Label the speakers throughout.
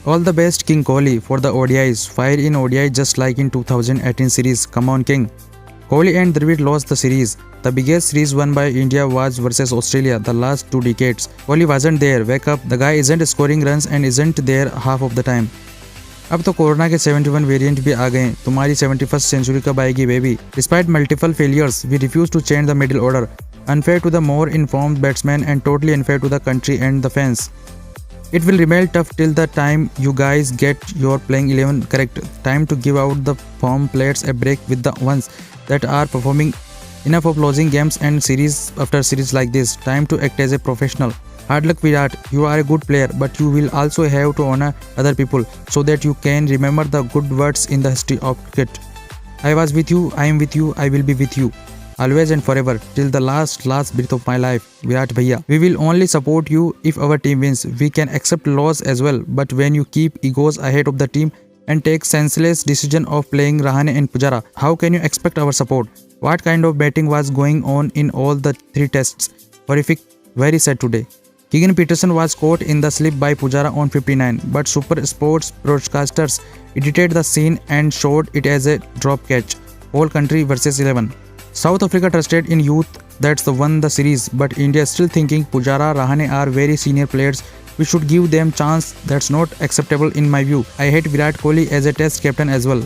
Speaker 1: All the best King Kohli for the ODIs. Fire in ODI just like in 2018 series. Come on King. Kohli and Dravid lost the series. The biggest series won by India was versus Australia the last 2 decades. Kohli wasn't there. Wake up. The guy isn't scoring runs and isn't there half of the time. अब तो corona के 71 variant भी आ गए. तुम्हारी 71st century कब आएगी baby? Despite multiple failures, we refuse to change the middle order. Unfair to the more informed batsmen and totally unfair to the country and the fans. It will remain tough till the time you guys get your playing 11 correct. Time to give out the form players a break with the ones that are performing. Enough of losing games and series after series like this. Time to act as a professional. Hard luck Virat, you are a good player but you will also have to honor other people so that you can remember the good words in the history of cricket. I was with you, I am with you, I will be with you. Always and forever, till the last breath of my life. Virat Bhaiya. We will only support you if our team wins. We can accept loss as well, but when you keep egos ahead of the team and take senseless decision of playing Rahane and Pujara, how can you expect our support? What kind of batting was going on in all the 3 tests? Horrific, very sad today. Keegan Peterson was caught in the slip by Pujara on 59, but Super Sports broadcasters edited the scene and showed it as a drop catch. Whole country versus 11. South Africa trusted in youth that's won the series, but India is still thinking Pujara, Rahane are very senior players. We should give them chance. That's not acceptable in my view. I hate Virat Kohli as a test captain as well.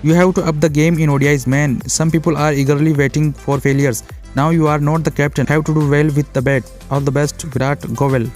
Speaker 1: You have to up the game in ODIs, man. Some people are eagerly waiting for failures. Now you are not the captain. Have to do well with the bat. All the best, Virat. Go well.